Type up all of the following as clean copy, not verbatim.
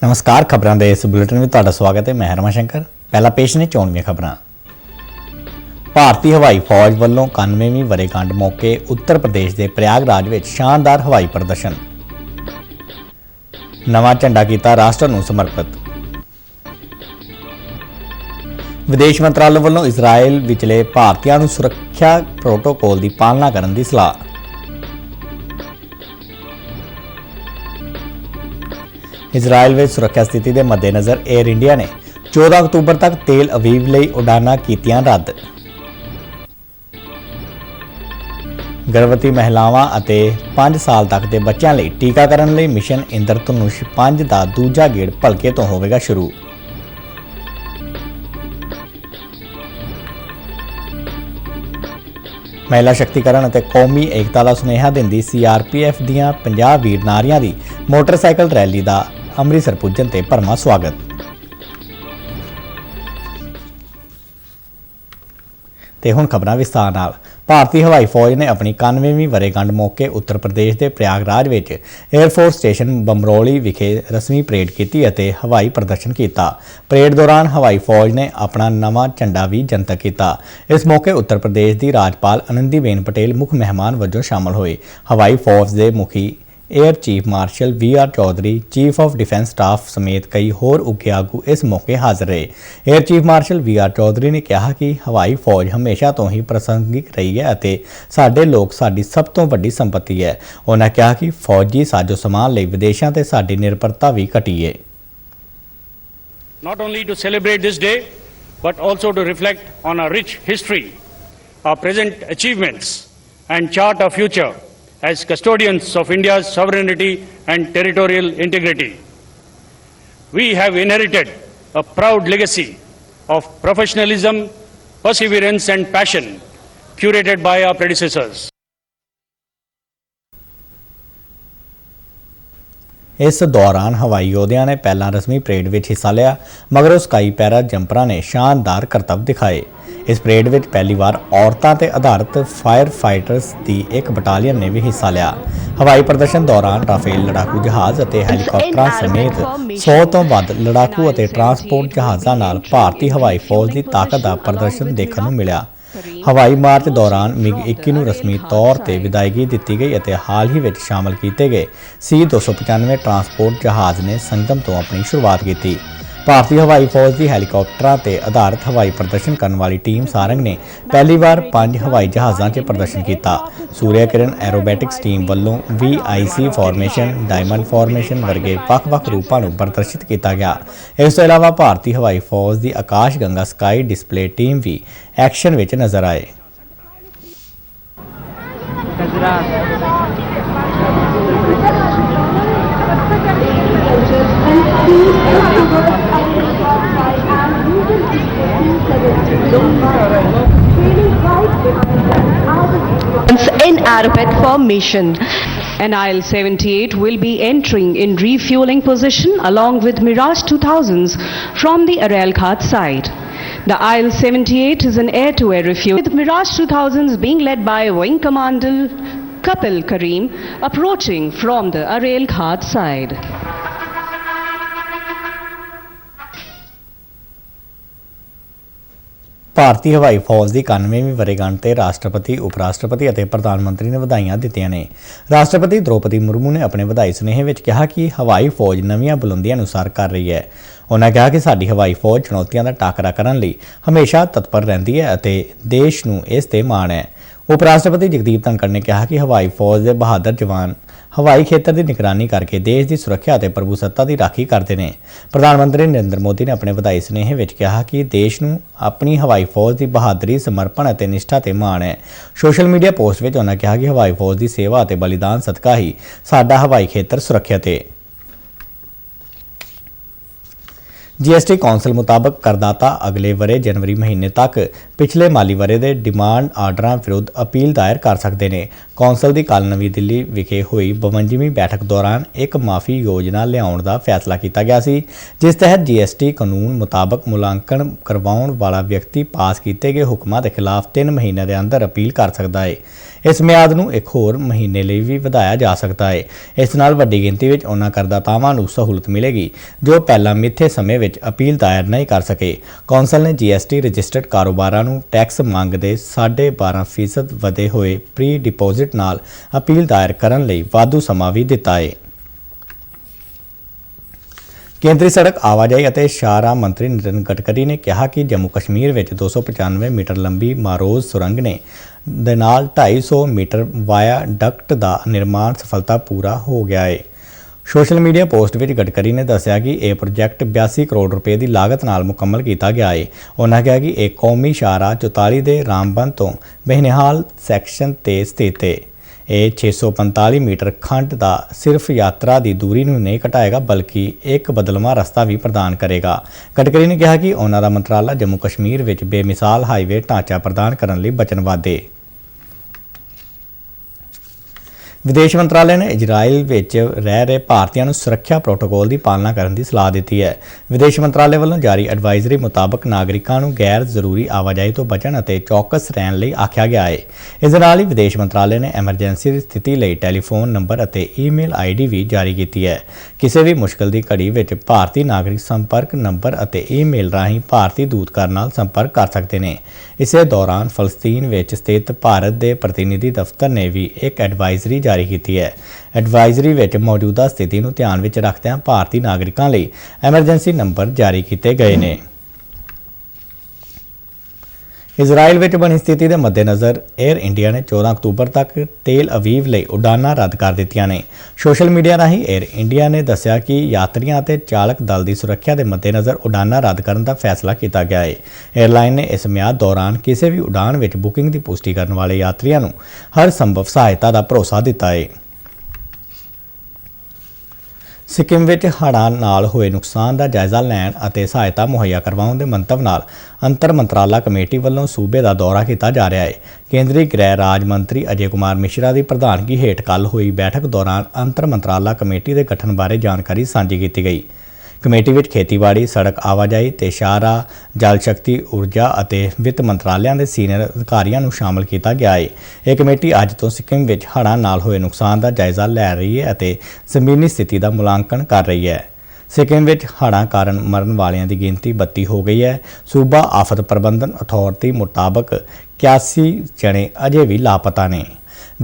नमस्कार खबरों के इस बुलेटिन में तुहाडा स्वागत है। मैं रमन शंकर। पहला पेश ने चोणवीं खबरां। भारतीय हवाई फौज वालों 91वीं वरेगंढ मौके उत्तर प्रदेश के प्रयागराज में शानदार हवाई प्रदर्शन। नवा झंडा किया राष्ट्र नूं समर्पित। विदेश मंत्रालय वालों इजराइल विचले भारतीयों नूं सुरक्षा प्रोटोकॉल की पालना करने की सलाह। इजराइल में सुरक्षा स्थिति के मद्देनज़र एयर इंडिया ने 14 अक्तूबर तक तेल अवीव लई उड़ानां कीतियां रद्द। गर्भवती महिलावां अते 5 साल तक के बच्चों लई टीकाकरण लई मिशन इंद्रधनुष 5 का दूजा गेड़ भलके तो होवेगा शुरू। महिला शक्तिकरण और कौमी एकता का सुनेहा देंदी CRPF दीआं 50 वीर नारियां की मोटरसाइकिल रैली का अमृतसर पुजन ते भरमा स्वागत। ते हुण खबरां विस्तार नाल। भारतीय हवाई फौज ने अपनी 91वीं वरेगंढ मौके उत्तर प्रदेश के प्रयागराज में एयरफोर्स स्टेशन बमरौली विखे रस्मी परेड की और हवाई प्रदर्शन किया। परेड दौरान हवाई फौज ने अपना नवा झंडा भी जनतक किया। इस मौके उत्तर प्रदेश की राज्यपाल आनंदीबेन पटेल मुख मेहमान वजों शामिल हुए। हवाई फौज के मुखी air chief marshal VR Chaudhary, chief of defence staff समेत कई होर उगे आगू इस मौके हाजिर रहे। Air chief marshal VR Chaudhary ने कहा कि हवाई फौज हमेशा तो ही प्रासंगिक रही है और साडे लोग साडी सब तो वड्डी संपत्ति है। उन्होंने कहा कि फौजी साजो समान लई विदेशों ते साडी निर्भरता भी घटी है। Not only to celebrate this day, but also to reflect on our rich history, our present achievements, and chart our future as custodians of India's sovereignty and territorial integrity. We have inherited a proud legacy of professionalism, perseverance, and passion curated by our predecessors. इस दौरान हवाई योद्धियों ने पहला रस्मी parade में हिस्सा लिया, मगरों sky para जंपरां ने शानदार करतब दिखाए। इस परेड में पहली बार औरतों पर आधारित फायर फाइटर्स की एक बटालियन ने भी हिस्सा लिया। हवाई प्रदर्शन दौरान राफेल लड़ाकू जहाज़ और हैलीकॉप्टरों समेत 100 तो वध लड़ाकू और ट्रांसपोर्ट जहाज़ों नाल भारतीय हवाई फौज की ताकत का प्रदर्शन देखने को मिला। हवाई मार्च दौरान MiG-21 ਨੂੰ रस्मी तौर पर विदायगी दी गई और हाल ही में शामिल किए गए C-295 ट्रांसपोर्ट जहाज़ ने संगम तो अपनी शुरुआत की। भारतीय हवाई फौज की हैलीकॉप्टरों पर आधारित हवाई प्रदर्शन करने वाली टीम सारंग ने पहली बार 5 हवाई जहाज़ों से प्रदर्शन किया। सूर्य किरण एरोबैटिक्स टीम वालों VIC फॉर्मेशन, डायमंड फॉर्मेशन वर्गे ਵੱਖ-ਵੱਖ रूपों को प्रदर्शित किया गया। इस तो इलावा भारतीय हवाई फौज की आकाश गंगा स्काई डिस्पले टीम भी एक्शन में नजर आए। In aerobat formation, an IL-78 will be entering in refueling position along with Mirage 2000s from the Aral Khat side. The IL-78 is an air-to-air refuel with Mirage 2000s being led by Wing Commander Kapil Karim approaching from the Aral Khat side. भारतीय हवाई फौज की 91वीं वरेगंढ ते राष्ट्रपति, उपराष्ट्रपति और प्रधानमंत्री ने बधाइयां दित्तियां ने। राष्ट्रपति द्रौपदी मुर्मू ने अपने बधाई सुनेहे में कहा कि हवाई फौज नवीं बुलंदियां सर कर रही है। उन्होंने कहा कि साडी हवाई फौज चुनौतियों का टाकरा करने लई हमेशा तत्पर रहिंदी है और देश नूं इस ते माण है। उपराष्ट्रपति जगदीप धनखड़ ने कहा कि हवाई फौज के बहादुर जवान हवाई खेतर की निगरानी करके देश की सुरक्षा और प्रभुसत्ता की राखी करते हैं। प्रधानमंत्री नरेंद्र मोदी ने अपने बधाई सुनेहे में कहा कि देश नूं अपनी हवाई फौज की बहादुरी, समर्पण और निष्ठा ते माण है। सोशल मीडिया पोस्ट में उन्होंने कहा कि हवाई फौज की सेवा और बलिदान सदका ही साडा हवाई खेतर सुरक्षित है। GST कौंसल मुताबक करदाता अगले वरे जनवरी महीने तक पिछले माली वरे के डिमांड आर्डर विरुद्ध अपील दायर कर सकते हैं। ਕੌਂਸਲ ਦੀ ਕੱਲ੍ਹ ਨਵੀਂ ਦਿੱਲੀ ਵਿਖੇ ਹੋਈ 52ਵੀਂ ਬੈਠਕ ਦੌਰਾਨ ਇੱਕ ਮਾਫੀ ਯੋਜਨਾ ਲਿਆਉਣ ਦਾ ਫੈਸਲਾ ਕੀਤਾ ਗਿਆ ਸੀ, ਜਿਸ ਤਹਿਤ GST ਕਾਨੂੰਨ ਮੁਤਾਬਕ ਮੁਲਾਂਕਣ ਕਰਵਾਉਣ ਵਾਲਾ ਵਿਅਕਤੀ ਪਾਸ ਕੀਤੇ ਗਏ ਹੁਕਮਾਂ ਦੇ ਖਿਲਾਫ 3 ਮਹੀਨਿਆਂ ਦੇ ਅੰਦਰ ਅਪੀਲ ਕਰ ਸਕਦਾ ਹੈ। ਇਸ ਮਿਆਦ ਨੂੰ ਇੱਕ ਹੋਰ ਮਹੀਨੇ ਲਈ ਵੀ ਵਧਾਇਆ ਜਾ ਸਕਦਾ ਹੈ। ਇਸ ਨਾਲ ਵੱਡੀ ਗਿਣਤੀ ਵਿੱਚ ਉਹਨਾਂ ਕਰਦਾਤਾਵਾਂ ਨੂੰ ਸਹੂਲਤ ਮਿਲੇਗੀ ਜੋ ਪਹਿਲਾਂ ਮਿੱਥੇ ਸਮੇਂ ਵਿੱਚ ਅਪੀਲ ਦਾਇਰ ਨਹੀਂ ਕਰ ਸਕੇ। ਕੌਂਸਲ ਨੇ GST ਰਜਿਸਟਰਡ ਕਾਰੋਬਾਰਾਂ ਨੂੰ ਟੈਕਸ ਮੰਗ ਦੇ 12.5% ਵਧੇ ਹੋਏ ਪ੍ਰੀ ਡਿਪੋਜ਼ਿਟ ਨਾਲ ਅਪੀਲ ਦਾਇਰ ਕਰਨ ਲਈ ਵਾਧੂ ਸਮਾਂ ਵੀ ਦਿੱਤਾ ਹੈ। ਕੇਂਦਰੀ ਸੜਕ ਆਵਾਜਾਈ ਅਤੇ ਸ਼ਾਹਰਾਹ ਮੰਤਰੀ ਨਿਤਿਨ ਗਡਕਰੀ ਨੇ ਕਿਹਾ ਕਿ ਜੰਮੂ ਕਸ਼ਮੀਰ ਵਿੱਚ 295 ਮੀਟਰ ਲੰਬੀ ਮਾਰੋਜ਼ ਸੁਰੰਗ ਦੇ ਨਾਲ 250 ਮੀਟਰ ਵਾਇਆ ਡਕਟ ਦਾ ਨਿਰਮਾਣ ਸਫਲਤਾਪੂਰਾ ਹੋ ਗਿਆ ਹੈ। ਸੋਸ਼ਲ ਮੀਡੀਆ ਪੋਸਟ ਵਿੱਚ ਗਡਕਰੀ ਨੇ ਦੱਸਿਆ ਕਿ ਇਹ ਪ੍ਰੋਜੈਕਟ 82 ਕਰੋੜ ਰੁਪਏ ਦੀ ਲਾਗਤ ਨਾਲ ਮੁਕੰਮਲ ਕੀਤਾ ਗਿਆ ਹੈ। ਉਨ੍ਹਾਂ ਕਿਹਾ ਕਿ ਇਹ ਕੌਮੀ ਸ਼ਾਹਰਾਹ 44 ਦੇ ਰਾਮਬਨ ਤੋਂ ਬਹਿਨਿਹਾਲ ਸੈਕਸ਼ਨ ਤੇ ਸਥਿਤ ਹੈ। ਇਹ 645 ਮੀਟਰ ਖੰਡ ਦਾ ਸਿਰਫ ਯਾਤਰਾ ਦੀ ਦੂਰੀ ਨੂੰ ਨਹੀਂ ਘਟਾਏਗਾ ਬਲਕਿ ਇੱਕ ਬਦਲਵਾਂ ਰਸਤਾ ਵੀ ਪ੍ਰਦਾਨ ਕਰੇਗਾ। ਗਡਕਰੀ ਨੇ ਕਿਹਾ ਕਿ ਉਹਨਾਂ ਦਾ ਮੰਤਰਾਲਾ ਜੰਮੂ ਕਸ਼ਮੀਰ ਵਿੱਚ ਬੇਮਿਸਾਲ ਹਾਈਵੇ ਢਾਂਚਾ ਪ੍ਰਦਾਨ ਕਰਨ ਲਈ ਵਚਨਬੱਧ ਹੈ। ਵਿਦੇਸ਼ ਮੰਤਰਾਲੇ ਨੇ ਇਜ਼ਰਾਈਲ ਵਿੱਚ ਰਹਿ ਰਹੇ ਭਾਰਤੀਆਂ ਨੂੰ ਸੁਰੱਖਿਆ ਪ੍ਰੋਟੋਕਾਲ ਦੀ ਪਾਲਣਾ ਕਰਨ ਦੀ ਸਲਾਹ ਦਿੱਤੀ ਹੈ। ਵਿਦੇਸ਼ ਮੰਤਰਾਲੇ ਵੱਲੋਂ ਜਾਰੀ ਐਡਵਾਈਜ਼ਰੀ ਮੁਤਾਬਕ ਨਾਗਰਿਕਾਂ ਨੂੰ ਗੈਰ ਜ਼ਰੂਰੀ ਆਵਾਜਾਈ ਤੋਂ ਬਚਣ ਅਤੇ ਚੌਕਸ ਰਹਿਣ ਲਈ ਆਖਿਆ ਗਿਆ ਹੈ। ਇਸ ਦੇ ਨਾਲ ਹੀ ਵਿਦੇਸ਼ ਮੰਤਰਾਲੇ ਨੇ ਐਮਰਜੈਂਸੀ ਦੀ ਸਥਿਤੀ ਲਈ ਟੈਲੀਫੋਨ ਨੰਬਰ ਅਤੇ ਈਮੇਲ ID ਵੀ ਜਾਰੀ ਕੀਤੀ ਹੈ। ਕਿਸੇ ਵੀ ਮੁਸ਼ਕਲ ਦੀ ਘੜੀ ਵਿੱਚ ਭਾਰਤੀ ਨਾਗਰਿਕ ਸੰਪਰਕ ਨੰਬਰ ਅਤੇ ਈਮੇਲ ਰਾਹੀਂ ਭਾਰਤੀ ਦੂਤਘਰ ਨਾਲ ਸੰਪਰਕ ਕਰ ਸਕਦੇ ਨੇ। ਇਸੇ ਦੌਰਾਨ ਫਲਸਤੀਨ ਵਿੱਚ ਸਥਿਤ ਭਾਰਤ ਦੇ ਪ੍ਰਤੀਨਿਧੀ ਦਫ਼ਤਰ ਨੇ ਵੀ ਇੱਕ ਐਡਵਾਈਜ਼ਰੀ ਜਾਰੀ ਕੀਤੀ ਹੈ। ਐਡਵਾਈਜ਼ਰੀ ਵਿੱਚ ਮੌਜੂਦਾ ਸਥਿਤੀ ਨੂੰ ਧਿਆਨ ਵਿੱਚ ਰੱਖਦਿਆਂ ਭਾਰਤੀ ਨਾਗਰਿਕਾਂ ਲਈ ਐਮਰਜੈਂਸੀ ਨੰਬਰ ਜਾਰੀ ਕੀਤੇ ਗਏ ਨੇ। ਇਜ਼ਰਾਈਲ ਵਿੱਚ ਬਣੀ ਸਥਿਤੀ ਦੇ ਮੱਦੇਨਜ਼ਰ 에ਅਰ ਇੰਡੀਆ ਨੇ 14 ਅਕਤੂਬਰ ਤੱਕ ਤੇਲ ਅਵੀਵ ਲਈ ਉਡਾਨਾਂ ਰੱਦ ਕਰ ਦਿੱਤੀਆਂ ਨੇ। ਸੋਸ਼ਲ ਮੀਡੀਆ ਰਾਹੀਂ 에ਅਰ ਇੰਡੀਆ ਨੇ ਦੱਸਿਆ ਕਿ ਯਾਤਰੀਆਂ ਅਤੇ ਚਾਲਕ ਦਲ ਦੀ ਸੁਰੱਖਿਆ ਦੇ ਮੱਦੇਨਜ਼ਰ ਉਡਾਨਾਂ ਰੱਦ ਕਰਨ ਦਾ ਫੈਸਲਾ ਕੀਤਾ ਗਿਆ ਹੈ। 에ਅਰਲਾਈਨ ਨੇ ਇਸ ਮਿਆਦ ਦੌਰਾਨ ਕਿਸੇ ਵੀ ਉਡਾਨ ਵਿੱਚ ਬੁਕਿੰਗ ਦੀ ਪੁਸ਼ਟੀ ਕਰਨ ਵਾਲੇ ਯਾਤਰੀਆਂ ਨੂੰ ਹਰ ਸੰਭਵ ਸਹਾਇਤਾ ਦਾ ਭਰੋਸਾ ਦਿੱਤਾ ਹੈ। ਸਿੱਕਿਮ ਵਿੱਚ ਹੜ੍ਹਾਂ ਨਾਲ ਹੋਏ ਨੁਕਸਾਨ ਦਾ ਜਾਇਜ਼ਾ ਲੈਣ ਅਤੇ ਸਹਾਇਤਾ ਮੁਹੱਈਆ ਕਰਵਾਉਣ ਦੇ ਮੰਤਵ ਨਾਲ ਅੰਤਰ ਮੰਤਰਾਲਾ ਕਮੇਟੀ ਵੱਲੋਂ ਸੂਬੇ ਦਾ ਦੌਰਾ ਕੀਤਾ ਜਾ ਰਿਹਾ ਹੈ। ਕੇਂਦਰੀ ਗ੍ਰਹਿ ਰਾਜ ਮੰਤਰੀ ਅਜੇ ਕੁਮਾਰ ਮਿਸ਼ਰਾ ਦੀ ਪ੍ਰਧਾਨਗੀ ਹੇਠ ਕੱਲ੍ਹ ਹੋਈ ਬੈਠਕ ਦੌਰਾਨ ਅੰਤਰ ਮੰਤਰਾਲਾ ਕਮੇਟੀ ਦੇ ਗਠਨ ਬਾਰੇ ਜਾਣਕਾਰੀ ਸਾਂਝੀ ਕੀਤੀ ਗਈ। ਕਮੇਟੀ ਵਿੱਚ ਖੇਤੀਬਾੜੀ, ਸੜਕ ਆਵਾਜਾਈ ਤੇ ਸ਼ਾਹਰਾਹ, ਜਲ ਸ਼ਕਤੀ, ਊਰਜਾ ਅਤੇ ਵਿੱਤ ਮੰਤਰਾਲਿਆਂ ਦੇ ਸੀਨੀਅਰ ਅਧਿਕਾਰੀਆਂ ਨੂੰ ਸ਼ਾਮਲ ਕੀਤਾ ਗਿਆ ਹੈ। ਇਹ ਕਮੇਟੀ ਅੱਜ ਤੋਂ ਸਿੱਕਿਮ ਵਿੱਚ ਹੜ੍ਹਾਂ ਨਾਲ ਹੋਏ ਨੁਕਸਾਨ ਦਾ ਜਾਇਜ਼ਾ ਲੈ ਰਹੀ ਹੈ ਅਤੇ ਜ਼ਮੀਨੀ ਸਥਿਤੀ ਦਾ ਮੁਲਾਂਕਣ ਕਰ ਰਹੀ ਹੈ। ਸਿੱਕਿਮ ਵਿੱਚ ਹੜ੍ਹਾਂ ਕਾਰਨ ਮਰਨ ਵਾਲਿਆਂ ਦੀ ਗਿਣਤੀ 32 ਹੋ ਗਈ ਹੈ। ਸੂਬਾ ਆਫਤ ਪ੍ਰਬੰਧਨ ਅਥਾਰਟੀ ਮੁਤਾਬਕ 81 ਜਣੇ ਅਜੇ ਵੀ ਲਾਪਤਾ ਨੇ।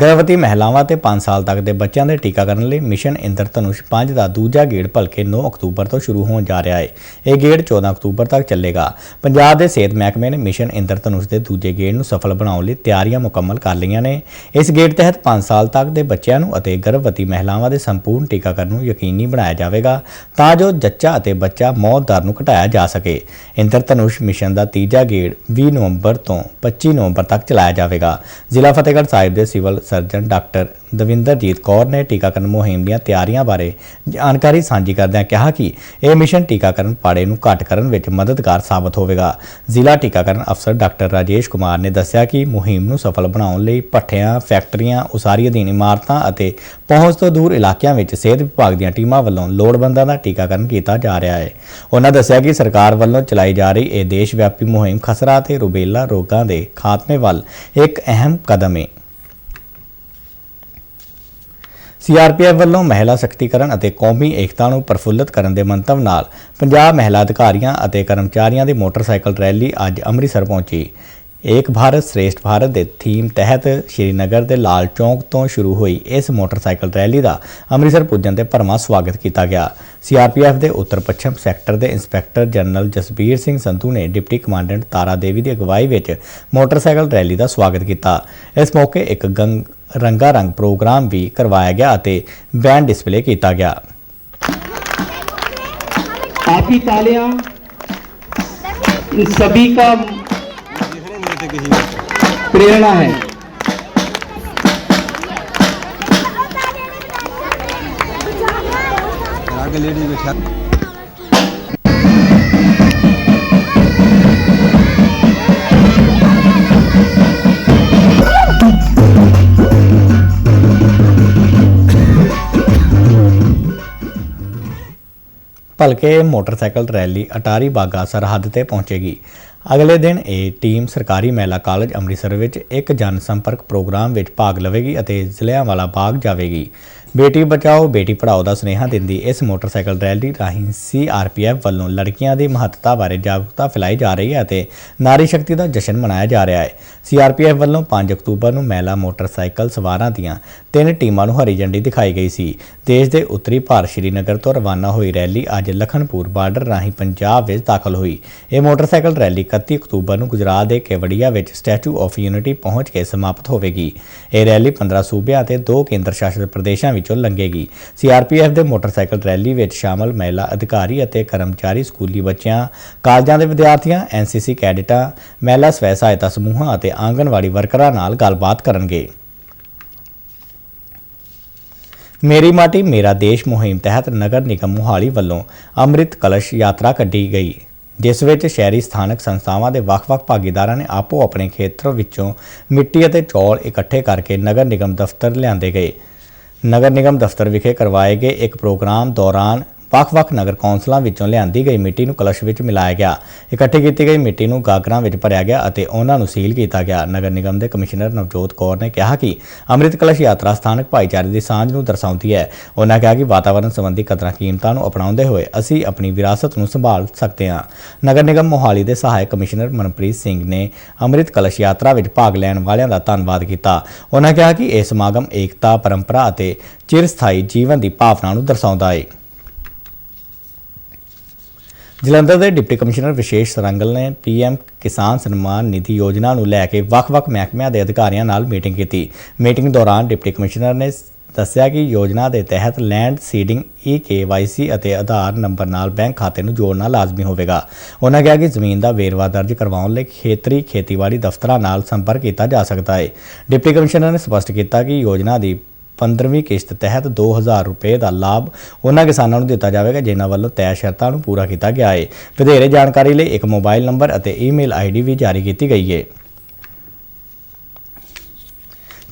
ਗਰਭਵਤੀ ਮਹਿਲਾਵਾਂ ਤੇ 5 ਸਾਲ ਤੱਕ ਦੇ ਬੱਚਿਆਂ ਦੇ ਟੀਕਾਕਰਨ ਲਈ ਮਿਸ਼ਨ ਇੰਦਰਧਨੁਸ਼ 5 ਦਾ ਦੂਜਾ ਗੇੜ ਭਲਕੇ 9 ਅਕਤੂਬਰ ਤੋਂ ਸ਼ੁਰੂ ਹੋਣ ਜਾ ਰਿਹਾ ਹੈ। ਇਹ ਗੇੜ 14 ਅਕਤੂਬਰ ਤੱਕ ਚੱਲੇਗਾ। ਪੰਜਾਬ ਦੇ ਸਿਹਤ ਮਹਿਕਮੇ ਨੇ ਮਿਸ਼ਨ ਇੰਦਰਧਨੁਸ਼ ਦੇ ਦੂਜੇ ਗੇੜ ਨੂੰ ਸਫਲ ਬਣਾਉਣ ਲਈ ਤਿਆਰੀਆਂ ਮੁਕੰਮਲ ਕਰ ਲਈਆਂ ਨੇ। ਇਸ ਗੇੜ ਤਹਿਤ 5 ਸਾਲ ਤੱਕ ਦੇ ਬੱਚਿਆਂ ਨੂੰ ਅਤੇ ਗਰਭਵਤੀ ਮਹਿਲਾਵਾਂ ਦੇ ਸੰਪੂਰਨ ਟੀਕਾਕਰਨ ਨੂੰ ਯਕੀਨੀ ਬਣਾਇਆ ਜਾਵੇਗਾ ਤਾਂ ਜੋ ਜੱਚਾ ਅਤੇ ਬੱਚਾ ਮੌਤ ਦਰ ਨੂੰ ਘਟਾਇਆ ਜਾ ਸਕੇ। ਇੰਦਰਧਨੁਸ਼ ਮਿਸ਼ਨ ਦਾ ਤੀਜਾ ਗੇੜ 20 ਨਵੰਬਰ ਤੋਂ 25 ਨਵੰਬਰ ਤੱਕ ਚਲਾਇਆ ਜਾਵੇਗਾ। ਜ਼ਿਲ੍ਹਾ ਫਤਿਹਗੜ੍ਹ ਸਾਹਿਬ ਦੇ civil surgeon doctor Davinderjit Kaur ਨੇ ਟੀਕਾਕਰਨ ਮੁਹਿੰਮ ਦੀਆਂ ਤਿਆਰੀਆਂ ਬਾਰੇ ਜਾਣਕਾਰੀ ਸਾਂਝੀ ਕਰਦਿਆਂ ਕਿਹਾ ਕਿ ਇਹ ਮਿਸ਼ਨ ਟੀਕਾਕਰਨ ਪਾੜੇ ਨੂੰ ਘੱਟ ਕਰਨ ਵਿੱਚ ਮਦਦਗਾਰ ਸਾਬਤ ਹੋਵੇਗਾ। ਜ਼ਿਲ੍ਹਾ ਟੀਕਾਕਰਨ ਅਫਸਰ ਡਾਕਟਰ ਰਾਜੇਸ਼ ਕੁਮਾਰ ਨੇ ਦੱਸਿਆ ਕਿ ਮੁਹਿੰਮ ਨੂੰ ਸਫਲ ਬਣਾਉਣ ਲਈ ਭੱਠਿਆਂ, ਫੈਕਟਰੀਆਂ, ਉਸਾਰੀ ਅਧੀਨ ਇਮਾਰਤਾਂ ਅਤੇ ਪਹੁੰਚ ਤੋਂ ਦੂਰ ਇਲਾਕਿਆਂ ਵਿੱਚ ਸਿਹਤ ਵਿਭਾਗ ਦੀਆਂ ਟੀਮਾਂ ਵੱਲੋਂ ਲੋੜਵੰਦਾਂ ਦਾ ਟੀਕਾਕਰਨ ਕੀਤਾ ਜਾ ਰਿਹਾ ਹੈ। ਉਹਨਾਂ ਦੱਸਿਆ ਕਿ ਸਰਕਾਰ ਵੱਲੋਂ ਚਲਾਈ ਜਾ ਰਹੀ ਇਹ ਦੇਸ਼ ਵਿਆਪੀ ਮੁਹਿੰਮ ਖਸਰਾ ਅਤੇ ਰੁਬੇਲਾ ਰੋਗਾਂ ਦੇ ਖਾਤਮੇ ਵੱਲ ਇੱਕ ਅਹਿਮ ਕਦਮ ਹੈ। CRPF ਵੱਲੋਂ ਮਹਿਲਾ ਸ਼ਕਤੀਕਰਨ ਅਤੇ ਕੌਮੀ ਏਕਤਾ ਨੂੰ ਪ੍ਰਫੁੱਲਤ ਕਰਨ ਦੇ ਮੰਤਵ ਨਾਲ ਪੰਜਾਬ ਮਹਿਲਾ ਅਧਿਕਾਰੀਆਂ ਅਤੇ ਕਰਮਚਾਰੀਆਂ ਦੀ ਮੋਟਰਸਾਈਕਲ ਰੈਲੀ ਅੱਜ ਅੰਮ੍ਰਿਤਸਰ ਪਹੁੰਚੀ। ਏਕ ਭਾਰਤ ਸ਼੍ਰੇਸ਼ਠ ਭਾਰਤ ਦੇ ਥੀਮ ਤਹਿਤ ਸ਼੍ਰੀਨਗਰ ਦੇ ਲਾਲ ਚੌਂਕ ਤੋਂ ਸ਼ੁਰੂ ਹੋਈ ਇਸ ਮੋਟਰਸਾਈਕਲ ਰੈਲੀ ਦਾ ਅੰਮ੍ਰਿਤਸਰ ਪੁੱਜਣ ਤੇ ਭਰਵਾਂ ਸਵਾਗਤ ਕੀਤਾ ਗਿਆ। CRPF ਦੇ ਉੱਤਰ ਪੱਛਮ ਸੈਕਟਰ ਦੇ ਇੰਸਪੈਕਟਰ ਜਨਰਲ ਜਸਬੀਰ ਸਿੰਘ ਸੰਧੂ ਨੇ ਡਿਪਟੀ ਕਮਾਂਡੈਂਟ ਤਾਰਾ ਦੇਵੀ ਦੀ ਅਗਵਾਈ ਵਿੱਚ ਮੋਟਰਸਾਈਕਲ ਰੈਲੀ ਦਾ ਸਵਾਗਤ ਕੀਤਾ। ਇਸ ਮੌਕੇ ਇੱਕ रंगारंग प्रोग्राम भी करवाया गया और बैंड डिस्प्ले किया गया। आपकी तालियां इन सभी का प्रेरणा है। आगे लेडीज बैठा ਭਲਕੇ ਮੋਟਰਸਾਈਕਲ ਰੈਲੀ ਅਟਾਰੀ ਬਾਗਾ ਸਰਹੱਦ ਤੇ ਪਹੁੰਚੇਗੀ। ਅਗਲੇ ਦਿਨ ਇਹ ਟੀਮ ਸਰਕਾਰੀ ਮਹਿਲਾ ਕਾਲਜ ਅੰਮ੍ਰਿਤਸਰ ਵਿੱਚ ਇੱਕ ਜਨ ਸੰਪਰਕ ਪ੍ਰੋਗਰਾਮ ਵਿੱਚ ਭਾਗ ਲਵੇਗੀ ਅਤੇ ਜਲਿਆਂਵਾਲਾ ਬਾਗ ਜਾਵੇਗੀ। ਬੇਟੀ ਬਚਾਓ ਬੇਟੀ ਪੜ੍ਹਾਓ ਦਾ ਸੁਨੇਹਾ ਦਿੰਦੀ ਇਸ ਮੋਟਰਸਾਈਕਲ ਰੈਲੀ ਰਾਹੀਂ CRPF ਵੱਲੋਂ ਲੜਕੀਆਂ ਦੀ ਮਹੱਤਤਾ ਬਾਰੇ ਜਾਗਰੂਕਤਾ ਫੈਲਾਈ ਜਾ ਰਹੀ ਹੈ ਅਤੇ ਨਾਰੀ ਸ਼ਕਤੀ ਦਾ ਜਸ਼ਨ ਮਨਾਇਆ ਜਾ ਰਿਹਾ ਹੈ। CRPF ਵੱਲੋਂ 5 ਅਕਤੂਬਰ ਨੂੰ ਮਹਿਲਾ ਮੋਟਰਸਾਈਕਲ ਸਵਾਰਾਂ ਦੀਆਂ 3 ਟੀਮਾਂ ਨੂੰ ਹਰੀ ਝੰਡੀ ਦਿਖਾਈ ਗਈ ਸੀ। ਦੇਸ਼ ਦੇ ਉੱਤਰੀ ਭਾਰਤ ਸ਼੍ਰੀਨਗਰ ਤੋਂ ਰਵਾਨਾ ਹੋਈ ਰੈਲੀ ਅੱਜ ਲਖਨਪੁਰ ਬਾਰਡਰ ਰਾਹੀਂ ਪੰਜਾਬ ਵਿੱਚ ਦਾਖਲ ਹੋਈ। ਇਹ ਮੋਟਰਸਾਈਕਲ ਰੈਲੀ 31 ਅਕਤੂਬਰ ਨੂੰ ਗੁਜਰਾਤ ਦੇ ਕੇਵੜੀਆ ਵਿੱਚ ਸਟੈਚੂ ਆਫ ਯੂਨਿਟੀ ਪਹੁੰਚ ਕੇ ਸਮਾਪਤ ਹੋਵੇਗੀ। ਇਹ ਰੈਲੀ 15 ਸੂਬਿਆਂ ਅਤੇ 2 ਕੇਂਦਰ ਸ਼ਾਸਿਤ ਪ੍ਰਦੇਸ਼ਾਂ ਵਿੱਚੋਂ ਲੰਘੇਗੀ। CRPF ਦੇ ਮੋਟਰਸਾਈਕਲ ਰੈਲੀ ਵਿੱਚ ਸ਼ਾਮਲ ਮਹਿਲਾ ਅਧਿਕਾਰੀ ਅਤੇ ਕਰਮਚਾਰੀ ਸਕੂਲੀ ਬੱਚਿਆਂ, ਕਾਲਜਾਂ ਦੇ ਵਿਦਿਆਰਥੀਆਂ, NCC ਕੈਡਿਟਾਂ, ਮਹਿਲਾ ਸਵੈ ਸਹਾਇਤਾ ਸਮੂਹਾਂ ਅਤੇ ਆਂਗਣਵਾੜੀ ਵਰਕਰਾਂ ਨਾਲ ਗੱਲਬਾਤ ਕਰਨਗੇ। ਮੇਰੀ ਮਾਟੀ ਮੇਰਾ ਦੇਸ਼ ਮੁਹਿੰਮ ਤਹਿਤ ਨਗਰ ਨਿਗਮ ਮੁਹਾਲੀ ਵੱਲੋਂ ਅੰਮ੍ਰਿਤ ਕਲਸ਼ ਯਾਤਰਾ ਕੱਢੀ ਗਈ, ਜਿਸ ਵਿੱਚ ਸ਼ਹਿਰੀ ਸਥਾਨਕ ਸੰਸਥਾਵਾਂ ਦੇ ਵੱਖ-ਵੱਖ ਭਾਗੀਦਾਰਾਂ ਨੇ ਆਪੋ ਆਪਣੇ ਖੇਤਰ ਵਿੱਚੋਂ ਮਿੱਟੀ ਅਤੇ ਚੌਲ ਇਕੱਠੇ ਕਰਕੇ ਨਗਰ ਨਿਗਮ ਦਫ਼ਤਰ ਲਿਆਂਦੇ ਗਏ। ਨਗਰ ਨਿਗਮ ਦਫ਼ਤਰ ਵਿਖੇ ਕਰਵਾਏ ਗਏ ਇੱਕ ਪ੍ਰੋਗਰਾਮ ਦੌਰਾਨ ਵੱਖ-ਵੱਖ ਨਗਰ ਕੌਂਸਲਾਂ ਵਿੱਚੋਂ ਲਿਆਂਦੀ ਗਈ ਮਿੱਟੀ ਨੂੰ ਕਲਸ਼ ਵਿੱਚ ਮਿਲਾਇਆ ਗਿਆ। ਇਕੱਠੀ ਕੀਤੀ ਗਈ ਮਿੱਟੀ ਨੂੰ ਗਾਗਰਾਂ ਵਿੱਚ ਭਰਿਆ ਗਿਆ ਅਤੇ ਉਹਨਾਂ ਨੂੰ ਸੀਲ ਕੀਤਾ ਗਿਆ। ਨਗਰ ਨਿਗਮ ਦੇ ਕਮਿਸ਼ਨਰ ਨਵਜੋਤ ਕੌਰ ਨੇ ਕਿਹਾ ਕਿ ਅੰਮ੍ਰਿਤ ਕਲਸ਼ ਯਾਤਰਾ ਸਥਾਨਕ ਭਾਈਚਾਰੇ ਦੀ ਸਾਂਝ ਨੂੰ ਦਰਸਾਉਂਦੀ ਹੈ। ਉਹਨਾਂ ਕਿਹਾ ਕਿ ਵਾਤਾਵਰਣ ਸੰਬੰਧੀ ਕਦਰਾਂ ਕੀਮਤਾਂ ਨੂੰ ਅਪਣਾਉਂਦੇ ਹੋਏ ਅਸੀਂ ਆਪਣੀ ਵਿਰਾਸਤ ਨੂੰ ਸੰਭਾਲ ਸਕਦੇ ਹਾਂ। ਨਗਰ ਨਿਗਮ ਮੋਹਾਲੀ ਦੇ ਸਹਾਇਕ ਕਮਿਸ਼ਨਰ ਮਨਪ੍ਰੀਤ ਸਿੰਘ ਨੇ ਅੰਮ੍ਰਿਤ ਕਲਸ਼ ਯਾਤਰਾ ਵਿੱਚ ਭਾਗ ਲੈਣ ਵਾਲਿਆਂ ਦਾ ਧੰਨਵਾਦ ਕੀਤਾ। ਉਹਨਾਂ ਕਿਹਾ ਕਿ ਇਹ ਸਮਾਗਮ ਏਕਤਾ, ਪਰੰਪਰਾ ਅਤੇ ਚਿਰਸਥਾਈ ਜੀਵਨ ਦੀ ਭਾਵਨਾ ਨੂੰ ਦਰਸਾਉਂਦਾ ਹੈ। ਜਲੰਧਰ ਦੇ ਡਿਪਟੀ ਕਮਿਸ਼ਨਰ ਵਿਸ਼ੇਸ਼ ਸਰੰਗਲ ਨੇ PM ਕਿਸਾਨ ਸਨਮਾਨ ਨਿਧੀ ਯੋਜਨਾ ਨੂੰ ਲੈ ਕੇ ਵੱਖ-ਵੱਖ ਮਹਿਕਮਿਆਂ ਦੇ ਅਧਿਕਾਰੀਆਂ ਨਾਲ ਮੀਟਿੰਗ ਕੀਤੀ। ਮੀਟਿੰਗ ਦੌਰਾਨ ਡਿਪਟੀ ਕਮਿਸ਼ਨਰ ਨੇ ਦੱਸਿਆ ਕਿ ਯੋਜਨਾ ਦੇ ਤਹਿਤ ਲੈਂਡ ਸੀਡਿੰਗ EKYC ਅਤੇ ਆਧਾਰ ਨੰਬਰ ਨਾਲ ਬੈਂਕ ਖਾਤੇ ਨੂੰ ਜੋੜਨਾ ਲਾਜ਼ਮੀ ਹੋਵੇਗਾ। ਉਹਨਾਂ ਕਿਹਾ ਕਿ ਜ਼ਮੀਨ ਦਾ ਵੇਰਵਾ ਦਰਜ ਕਰਵਾਉਣ ਲਈ ਖੇਤਰੀ ਖੇਤੀਬਾੜੀ ਦਫ਼ਤਰਾਂ ਨਾਲ ਸੰਪਰਕ ਕੀਤਾ ਜਾ ਸਕਦਾ ਹੈ। ਡਿਪਟੀ ਕਮਿਸ਼ਨਰ ਨੇ ਸਪਸ਼ਟ ਕੀਤਾ ਕਿ ਯੋਜਨਾ ਦੀ 15ਵੀਂ ਕਿਸ਼ਤ ਤਹਿਤ 2000 ਰੁਪਏ ਦਾ ਲਾਭ ਉਹਨਾਂ ਕਿਸਾਨਾਂ ਨੂੰ ਦਿੱਤਾ ਜਾਵੇਗਾ ਜਿਨ੍ਹਾਂ ਵੱਲੋਂ ਤੈਅ ਸ਼ਰਤਾਂ ਨੂੰ ਪੂਰਾ ਕੀਤਾ ਗਿਆ ਹੈ। ਵਧੇਰੇ ਜਾਣਕਾਰੀ ਲਈ ਇੱਕ ਮੋਬਾਈਲ ਨੰਬਰ ਅਤੇ ਈਮੇਲ ID ਵੀ ਜਾਰੀ ਕੀਤੀ ਗਈ ਹੈ।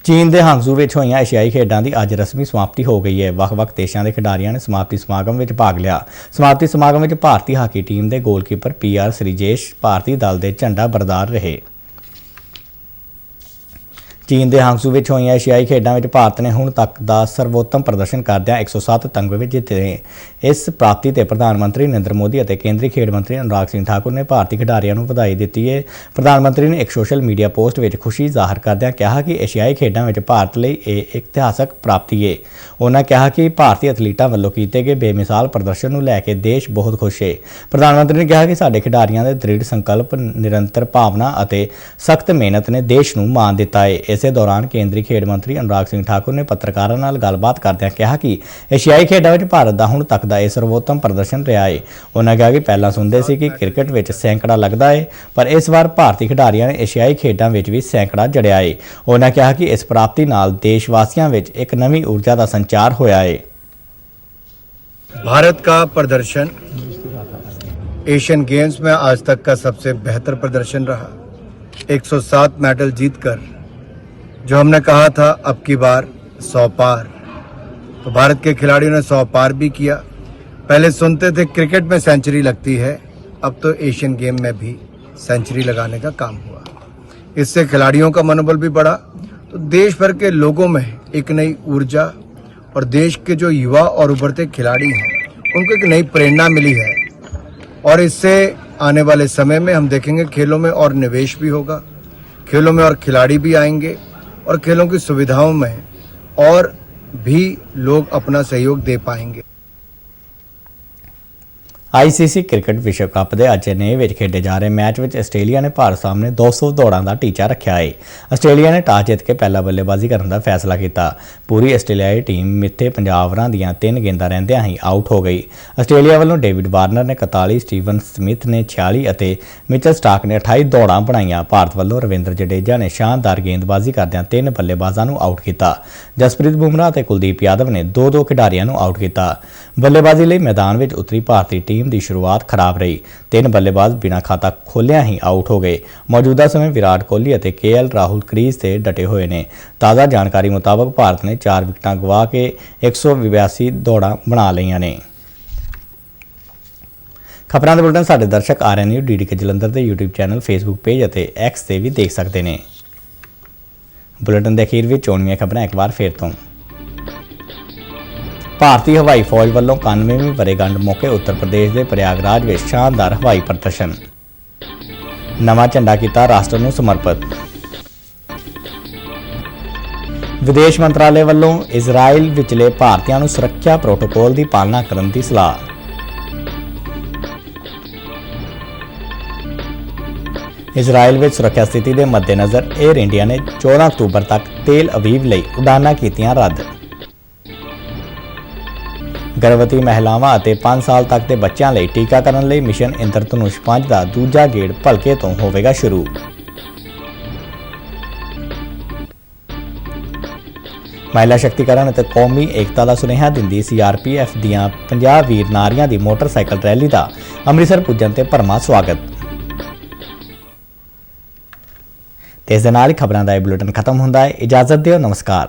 ਚੀਨ ਦੇ ਹਾਂਗਜ਼ੂ ਵਿੱਚ ਹੋਈਆਂ ਏਸ਼ੀਆਈ ਖੇਡਾਂ ਦੀ ਅੱਜ ਰਸਮੀ ਸਮਾਪਤੀ ਹੋ ਗਈ ਹੈ। ਵੱਖ-ਵੱਖ ਦੇਸ਼ਾਂ ਦੇ ਖਿਡਾਰੀਆਂ ਨੇ ਸਮਾਪਤੀ ਸਮਾਗਮ ਵਿੱਚ ਭਾਗ ਲਿਆ। ਸਮਾਪਤੀ ਸਮਾਗਮ ਵਿੱਚ ਭਾਰਤੀ ਹਾਕੀ ਟੀਮ ਦੇ ਗੋਲਕੀਪਰ PR ਸ੍ਰੀਜੇਸ਼ ਭਾਰਤੀ ਦਲ ਦੇ ਝੰਡਾ ਬਰਦਾਰ ਰਹੇ। ਚੀਨ ਦੇ ਹਾਂਗਜ਼ੂ ਵਿੱਚ ਹੋਈਆਂ ਏਸ਼ੀਆਈ ਖੇਡਾਂ ਵਿੱਚ ਭਾਰਤ ਨੇ ਹੁਣ ਤੱਕ ਦਾ ਸਰਵੋਤਮ ਪ੍ਰਦਰਸ਼ਨ ਕਰਦਿਆਂ 107 ਤਗਮੇ ਜਿੱਤੇ ਨੇ। ਇਸ ਪ੍ਰਾਪਤੀ ਤੇ ਪ੍ਰਧਾਨ ਮੰਤਰੀ ਨਰਿੰਦਰ ਮੋਦੀ ਅਤੇ ਕੇਂਦਰੀ ਖੇਡ ਮੰਤਰੀ ਅਨੁਰਾਗ ਸਿੰਘ ਠਾਕੁਰ ਨੇ ਭਾਰਤੀ ਖਿਡਾਰੀਆਂ ਨੂੰ ਵਧਾਈ ਦਿੱਤੀ ਹੈ। ਪ੍ਰਧਾਨ ਮੰਤਰੀ ਨੇ ਇੱਕ ਸੋਸ਼ਲ ਮੀਡੀਆ ਪੋਸਟ ਵਿੱਚ ਖੁਸ਼ੀ ਜ਼ਾਹਰ ਕਰਦਿਆਂ ਕਿਹਾ ਕਿ ਏਸ਼ੀਆਈ ਖੇਡਾਂ ਵਿੱਚ ਭਾਰਤ ਲਈ ਇਹ ਇਤਿਹਾਸਕ ਪ੍ਰਾਪਤੀ ਹੈ। ਉਹਨਾਂ ਕਿਹਾ ਕਿ ਭਾਰਤੀ ਐਥਲੀਟਾਂ ਵੱਲੋਂ ਕੀਤੇ ਗਏ ਬੇਮਿਸਾਲ ਪ੍ਰਦਰਸ਼ਨ ਨੂੰ ਲੈ ਕੇ ਦੇਸ਼ ਬਹੁਤ ਖੁਸ਼ ਹੈ। ਪ੍ਰਧਾਨ ਮੰਤਰੀ ਨੇ ਕਿਹਾ ਕਿ ਸਾਡੇ ਖਿਡਾਰੀਆਂ ਦੇ ਦ੍ਰਿੜ ਸੰਕਲਪ, ਨਿਰੰਤਰ ਭਾਵਨਾ ਅਤੇ ਸਖਤ ਮਿਹਨਤ ਨੇ ਦੇਸ਼ ਨੂੰ ਮਾਣ ਦਿੱਤਾ ਹੈ। ਇਸੇ ਦੌਰਾਨ ਕੇਂਦਰੀ ਖੇਡ ਮੰਤਰੀ ਅਨੁਰਾਗ ਸਿੰਘ ਠਾਕੁਰ ਨੇ ਪੱਤਰਕਾਰਾਂ ਨਾਲ ਗੱਲਬਾਤ ਕਰਦਿਆਂ ਕਿਹਾ ਕਿ ਏਸ਼ੀਆਈ ਖੇਡਾਂ ਵਿੱਚ ਭਾਰਤ ਦਾ ਹੁਣ ਤੱਕ ਦਾ ਇਹ ਸਰਵੋਤਮ ਪ੍ਰਦਰਸ਼ਨ ਰਿਹਾ ਹੈ। ਉਹਨਾਂ ਕਿਹਾ ਕਿ ਪਹਿਲਾਂ ਸੁਣਦੇ ਸੀ ਕਿ ਕ੍ਰਿਕਟ ਵਿੱਚ ਸੈਂਕੜਾ ਲੱਗਦਾ ਹੈ, ਪਰ ਇਸ ਵਾਰ ਭਾਰਤੀ ਖਿਡਾਰੀਆਂ ਨੇ ਏਸ਼ੀਆਈ ਖੇਡਾਂ ਵਿੱਚ ਵੀ ਸੈਂਕੜਾ ਜੜਿਆ ਹੈ। ਉਹਨਾਂ ਕਿਹਾ ਕਿ ਇਸ ਪ੍ਰਾਪਤੀ ਨਾਲ ਦੇਸ਼ ਵਾਸੀਆਂ ਵਿੱਚ ਇੱਕ ਨਵੀਂ ਊਰਜਾ ਦਾ ਸੰਚਾਰ ਹੋਇਆ ਹੈ। भारत का प्रदर्शन एशियन गेम्स में आज तक का सबसे बेहतर प्रदर्शन रहा। 107 मेडल जीतकर जो हमने कहा था अब की बार 100 पार, तो भारत के खिलाड़ियों ने 100 पार भी किया। पहले सुनते थे क्रिकेट में सेंचुरी लगती है, अब तो एशियन गेम में भी सेंचुरी लगाने का काम हुआ। इससे खिलाड़ियों का मनोबल भी बढ़ा, तो देश भर के लोगों में एक नई ऊर्जा और देश के जो युवा और उभरते खिलाड़ी हैं उनको एक नई प्रेरणा मिली है। और इससे आने वाले समय में हम देखेंगे खेलों में और निवेश भी होगा, खेलों में और खिलाड़ी भी आएंगे और खेलों की सुविधाओं में और भी लोग अपना सहयोग दे पाएंगे। ICC ਕ੍ਰਿਕਟ ਵਿਸ਼ਵ ਕੱਪ ਦੇ ਅੱਜ ਚੇਨਈ ਵਿੱਚ ਖੇਡੇ ਜਾ ਰਹੇ ਮੈਚ ਵਿੱਚ ਆਸਟ੍ਰੇਲੀਆ ਨੇ ਭਾਰਤ ਸਾਹਮਣੇ 200 ਦੌੜਾਂ ਦਾ ਟੀਚਾ ਰੱਖਿਆ ਹੈ। ਆਸਟ੍ਰੇਲੀਆ ਨੇ ਟਾਸ ਜਿੱਤ ਕੇ ਪਹਿਲਾਂ ਬੱਲੇਬਾਜ਼ੀ ਕਰਨ ਦਾ ਫੈਸਲਾ ਕੀਤਾ। ਪੂਰੀ ਆਸਟ੍ਰੇਲੀਆਈ ਟੀਮ ਮਿੱਥੇ 50 ਓਵਰਾਂ ਦੀਆਂ 3 ਗੇਂਦਾਂ ਰਹਿੰਦਿਆਂ ਹੀ ਆਊਟ ਹੋ ਗਈ। ਆਸਟ੍ਰੇਲੀਆ ਵੱਲੋਂ ਡੇਵਿਡ ਵਾਰਨਰ ਨੇ 41, ਸਟੀਵਨ ਸਮਿਥ ਨੇ 46 ਅਤੇ ਮਿਚਲ ਸਟਾਰਕ ਨੇ 28 ਦੌੜਾਂ ਬਣਾਈਆਂ। ਭਾਰਤ ਵੱਲੋਂ ਰਵਿੰਦਰ ਜਡੇਜਾ ਨੇ ਸ਼ਾਨਦਾਰ ਗੇਂਦਬਾਜ਼ੀ ਕਰਦਿਆਂ 3 ਬੱਲੇਬਾਜ਼ਾਂ ਨੂੰ ਆਊਟ ਕੀਤਾ। ਜਸਪ੍ਰੀਤ ਬੁਮਰਾਹ ਅਤੇ ਕੁਲਦੀਪ ਯਾਦਵ ਨੇ 2-2 ਖਿਡਾਰੀਆਂ ਨੂੰ ਆਊਟ ਕੀਤਾ। ਬੱਲੇਬਾਜ਼ੀ ਲਈ ਮੈਦਾਨ ਵਿੱਚ ਉਤਰੀ ਭਾਰਤੀ ਟੀਮ ਦੀ ਸ਼ੁਰੂਆਤ ਖਰਾਬ ਰਹੀ। 3 ਬੱਲੇਬਾਜ਼ ਬਿਨਾਂ ਖਾਤਾ ਖੋਲ੍ਹਿਆਂ ਹੀ ਆਊਟ ਹੋ ਗਏ। ਮੌਜੂਦਾ ਸਮੇਂ ਵਿਰਾਟ ਕੋਹਲੀ ਅਤੇ KL ਰਾਹੁਲ ਕ੍ਰੀਜ਼ ਤੇ ਡਟੇ ਹੋਏ ਨੇ। ਤਾਜ਼ਾ ਜਾਣਕਾਰੀ ਮੁਤਾਬਕ ਭਾਰਤ ਨੇ 4 ਵਿਕਟਾਂ ਗਵਾ ਕੇ 182 ਦੌੜਾਂ ਬਣਾ ਲਈਆਂ ਨੇ। ਖਬਰਾਂ ਦੇ ਬੁਲਟਨ ਸਾਡੇ ਦਰਸ਼ਕ ਆਰਐਨ ਨਿਊਜ਼ ਡੀਡੀਕੇ ਜਲੰਧਰ ਦੇ YouTube ਚੈਨਲ, Facebook ਪੇਜ ਅਤੇ X ਤੇ ਵੀ ਦੇਖ ਸਕਦੇ ਨੇ। ਬੁਲਟਨ ਦੇ ਅਖੀਰ ਵਿੱਚ ਚੋਣਵੀਆਂ ਖਬਰਾਂ ਇੱਕ ਵਾਰ ਫੇਰ ਤੋਂ। ਭਾਰਤੀ ਹਵਾਈ ਫੌਜ ਵੱਲੋਂ 91ਵੀਂ ਵਰ੍ਹੇਗੰਢ ਮੌਕੇ ਉੱਤਰ ਪ੍ਰਦੇਸ਼ ਦੇ ਪ੍ਰਯਾਗਰਾਜ ਵਿੱਚ ਸ਼ਾਨਦਾਰ ਹਵਾਈ ਪ੍ਰਦਰਸ਼ਨ। ਨਵਾਂ ਝੰਡਾ ਕੀਤਾ ਰਾਸ਼ਟਰ ਨੂੰ ਸਮਰਪਿਤ। ਵਿਦੇਸ਼ ਮੰਤਰਾਲੇ ਵੱਲੋਂ ਇਜ਼ਰਾਈਲ ਵਿਚਲੇ ਭਾਰਤੀਆਂ ਨੂੰ ਸੁਰੱਖਿਆ ਪ੍ਰੋਟੋਕਾਲ ਦੀ ਪਾਲਣਾ ਕਰਨ ਦੀ ਸਲਾਹ। ਇਜ਼ਰਾਈਲ ਵਿੱਚ ਸੁਰੱਖਿਆ ਸਥਿਤੀ ਦੇ ਮੱਦੇਨਜ਼ਰ 에ਅਰ ਇੰਡੀਆ ਨੇ 14 ਅਕਤੂਬਰ ਤੱਕ ਤੇਲ ਅਵੀਵ ਲਈ ਉਡਾਨਾਂ ਕੀਤੀਆਂ ਰੱਦ। ਗਰਭਵਤੀ ਮਹਿਲਾਵਾਂ ਅਤੇ 5 ਸਾਲ ਤੱਕ ਦੇ ਬੱਚਿਆਂ ਲਈ ਟੀਕਾਕਰਨ ਲਈ ਮਿਸ਼ਨ ਇੰਦਰਧਨੁਸ਼ 5 ਦਾ ਦੂਜਾ ਗੇੜ ਭਲਕੇ ਤੋਂ ਹੋਵੇਗਾ ਸ਼ੁਰੂ। ਮਹਿਲਾ ਸ਼ਕਤੀਕਰਨ ਅਤੇ ਕੌਮੀ ਏਕਤਾ ਦਾ ਸੁਨੇਹਾ ਦਿੰਦੀ CRPF ਦੀਆਂ 50 ਵੀਰ ਨਾਰੀਆਂ ਦੀ ਮੋਟਰਸਾਈਕਲ ਰੈਲੀ ਦਾ ਅੰਮ੍ਰਿਤਸਰ ਪੁੱਜਣ ਤੇ ਭਰਵਾਂ ਸਵਾਗਤ। ਤੇ ਇਸ ਦੇ ਨਾਲ ਹੀ ਖਬਰਾਂ ਦਾ ਇਹ ਬੁਲੇਟਿਨ ਖਤਮ ਹੁੰਦਾ ਹੈ। ਇਜਾਜ਼ਤ ਦਿਓ, ਨਮਸਕਾਰ।